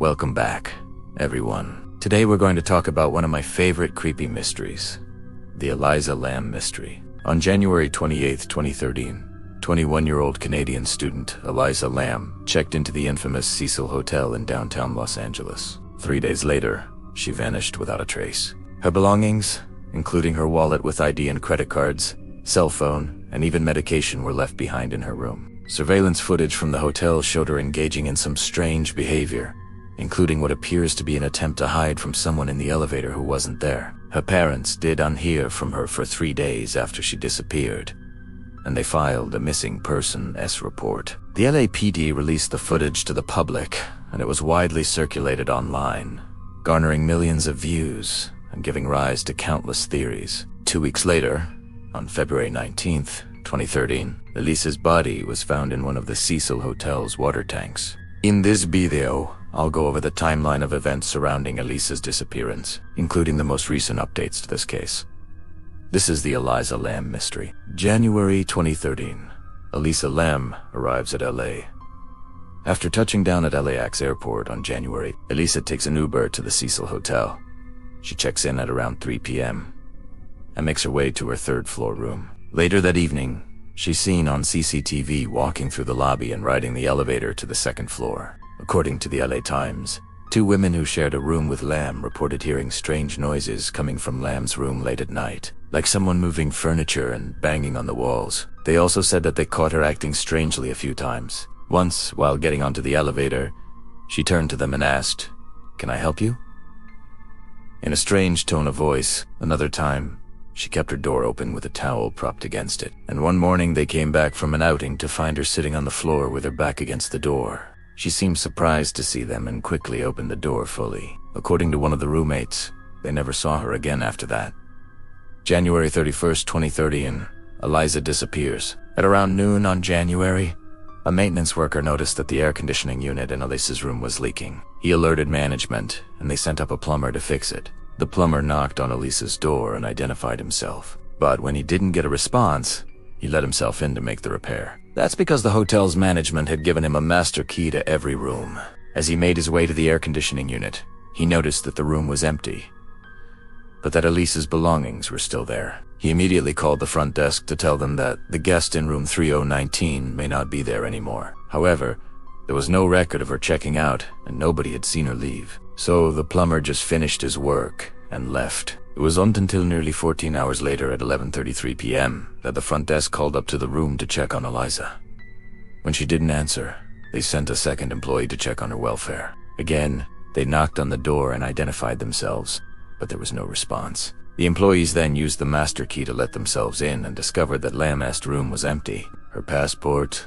Welcome back, everyone. Today we're going to talk about one of my favorite creepy mysteries, the Elisa Lam Mystery. On January 28, 2013, 21-year-old Canadian student Elisa Lam checked into the infamous Cecil Hotel in downtown Los Angeles. 3 days later, she vanished without a trace. Her belongings, including her wallet with ID and credit cards, cell phone, and even medication, were left behind in her room. Surveillance footage from the hotel showed her engaging in some strange behavior, including what appears to be an attempt to hide from someone in the elevator who wasn't there. Her parents did unhear from her for 3 days after she disappeared, and they filed a missing persons report. The LAPD released the footage to the public, and it was widely circulated online, garnering millions of views and giving rise to countless theories. 2 weeks later, on February 19th, 2013, Elisa's body was found in one of the Cecil Hotel's water tanks. In this video, I'll go over the timeline of events surrounding Elisa's disappearance, including the most recent updates to this case. This is the Elisa Lam Mystery. January 2013. Elisa Lam arrives at LA. After touching down at LAX airport on January, Elisa takes an Uber to the Cecil Hotel. She checks in at around 3 p.m. and makes her way to her third-floor room. Later that evening, she's seen on CCTV walking through the lobby and riding the elevator to the second floor. According to the LA Times, 2 women who shared a room with Lam reported hearing strange noises coming from Lam's room late at night, like someone moving furniture and banging on the walls. They also said that they caught her acting strangely a few times. Once, while getting onto the elevator, she turned to them and asked, "Can I help you?" in a strange tone of voice. Another time, she kept her door open with a towel propped against it. And one morning they came back from an outing to find her sitting on the floor with her back against the door. She seemed surprised to see them and quickly opened the door fully. According to one of the roommates, they never saw her again after that. January 31st, 2013, Elisa disappears. At around noon on January, a maintenance worker noticed that the air conditioning unit in Elisa's room was leaking. He alerted management, and they sent up a plumber to fix it. The plumber knocked on Elisa's door and identified himself. But when he didn't get a response, he let himself in to make the repair. That's because the hotel's management had given him a master key to every room. As he made his way to the air conditioning unit, he noticed that the room was empty, but that Elisa's belongings were still there. He immediately called the front desk to tell them that the guest in room 3019 may not be there anymore. However, there was no record of her checking out, and nobody had seen her leave. So the plumber just finished his work and left. It wasn't until nearly 14 hours later at 11:33 p.m. that the front desk called up to the room to check on Elisa. When she didn't answer, they sent a second employee to check on her welfare. Again, they knocked on the door and identified themselves, but there was no response. The employees then used the master key to let themselves in and discovered that Lam's room was empty. Her passport,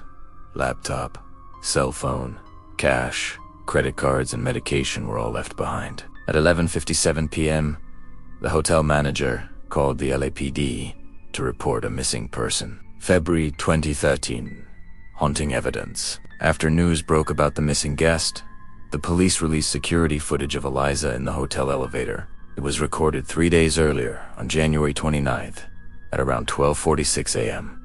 laptop, cell phone, cash, credit cards, and medication were all left behind. At 11:57 p.m., the hotel manager called the LAPD to report a missing person. February 2013. Haunting evidence. After news broke about the missing guest, the police released security footage of Elisa in the hotel elevator. It was recorded 3 days earlier, on January 29th, at around 12:46 a.m.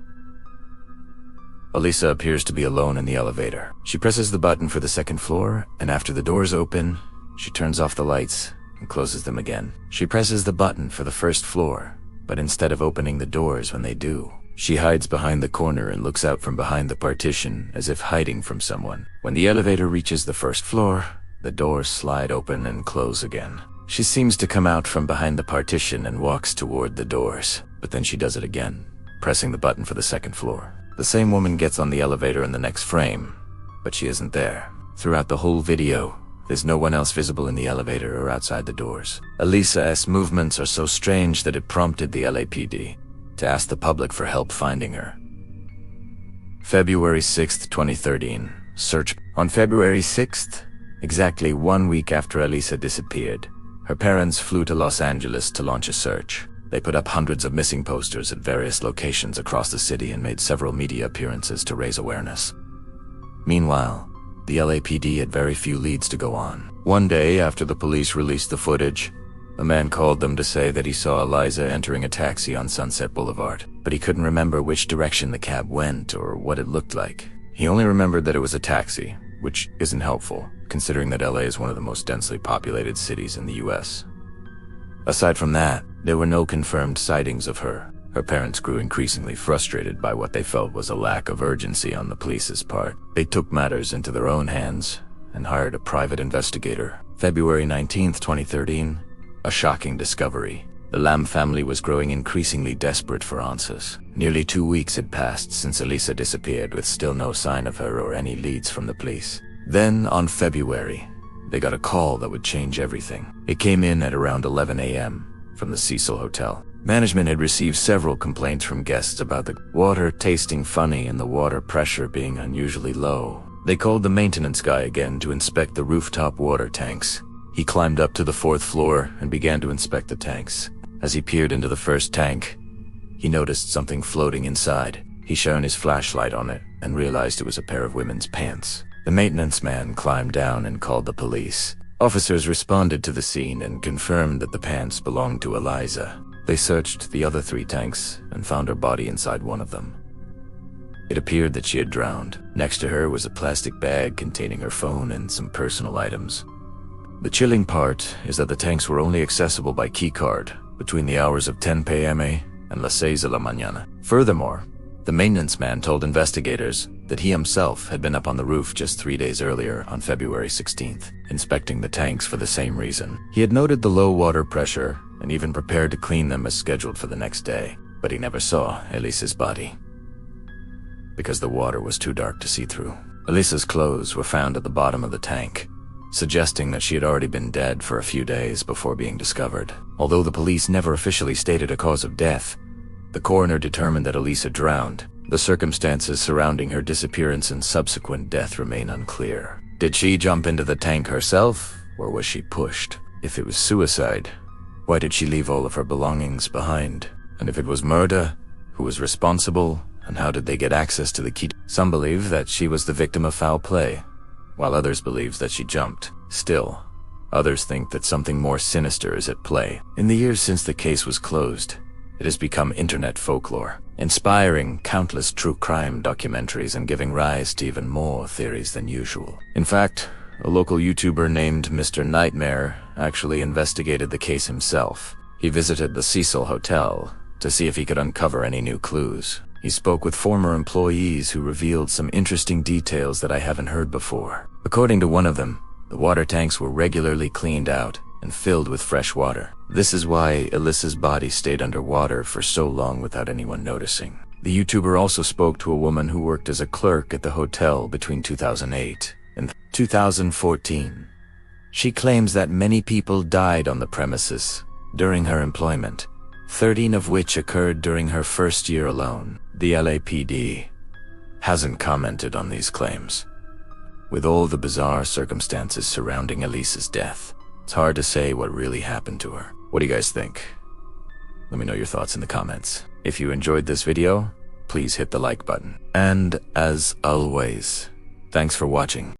Elisa appears to be alone in the elevator. She presses the button for the second floor, and after the doors open, she turns off the lights and closes them again. She presses the button for the first floor, but instead of opening the doors when they do, she hides behind the corner and looks out from behind the partition as if hiding from someone. When the elevator reaches the first floor, the doors slide open and close again. She seems to come out from behind the partition and walks toward the doors, but then she does it again, pressing the button for the second floor. The same woman gets on the elevator in the next frame, but she isn't there. Throughout the whole video, there's no one else visible in the elevator or outside the doors. Elisa's movements are so strange that it prompted the LAPD to ask the public for help finding her. February 6th, 2013. Search. On February 6th, exactly 1 week after Elisa disappeared, her parents flew to Los Angeles to launch a search. They put up hundreds of missing posters at various locations across the city and made several media appearances to raise awareness. Meanwhile, the LAPD had very few leads to go on. One day after the police released the footage, a man called them to say that he saw Elisa entering a taxi on Sunset Boulevard, but he couldn't remember which direction the cab went or what it looked like. He only remembered that it was a taxi, which isn't helpful, considering that LA is one of the most densely populated cities in the US. Aside from that, there were no confirmed sightings of her. Her parents grew increasingly frustrated by what they felt was a lack of urgency on the police's part. They took matters into their own hands and hired a private investigator. February 19, 2013, a shocking discovery. The Lam family was growing increasingly desperate for answers. Nearly 2 weeks had passed since Elisa disappeared, with still no sign of her or any leads from the police. Then, on February, they got a call that would change everything. It came in at around 11 a.m. from the Cecil Hotel. Management had received several complaints from guests about the water tasting funny and the water pressure being unusually low. They called the maintenance guy again to inspect the rooftop water tanks. He climbed up to the 4th floor and began to inspect the tanks. As he peered into the first tank, he noticed something floating inside. He shone his flashlight on it and realized it was a pair of women's pants. The maintenance man climbed down and called the police. Officers responded to the scene and confirmed that the pants belonged to Elisa. They searched the other 3 tanks and found her body inside one of them. It appeared that she had drowned. Next to her was a plastic bag containing her phone and some personal items. The chilling part is that the tanks were only accessible by keycard between the hours of 10 p.m. and las 6 de la mañana. Furthermore, the maintenance man told investigators that he himself had been up on the roof just 3 days earlier on February 16th, inspecting the tanks for the same reason. He had noted the low water pressure and even prepared to clean them as scheduled for the next day, but he never saw Elisa's body because the water was too dark to see through. Elisa's clothes were found at the bottom of the tank, suggesting that she had already been dead for a few days before being discovered. Although the police never officially stated a cause of death, the coroner determined that Elisa drowned. The circumstances surrounding her disappearance and subsequent death remain unclear. Did she jump into the tank herself, or was she pushed? If it was suicide, why did she leave all of her belongings behind? And if it was murder, who was responsible, and how did they get access to the key? Some believe that she was the victim of foul play, while others believe that she jumped. Still, others think that something more sinister is at play. In the years since the case was closed, it has become internet folklore, inspiring countless true crime documentaries and giving rise to even more theories than usual. In fact, a local YouTuber named Mr. Nightmare actually investigated the case himself. He visited the Cecil Hotel to see if he could uncover any new clues. He spoke with former employees who revealed some interesting details that I haven't heard before. According to one of them, the water tanks were regularly cleaned out and filled with fresh water. This is why Elisa's body stayed underwater for so long without anyone noticing. The YouTuber also spoke to a woman who worked as a clerk at the hotel between 2008 and 2014. She claims that many people died on the premises during her employment, 13 of which occurred during her first year alone. The LAPD hasn't commented on these claims. With all the bizarre circumstances surrounding Elisa's death, it's hard to say what really happened to her. What do you guys think? Let me know your thoughts in the comments. If you enjoyed this video, please hit the like button. And as always, thanks for watching.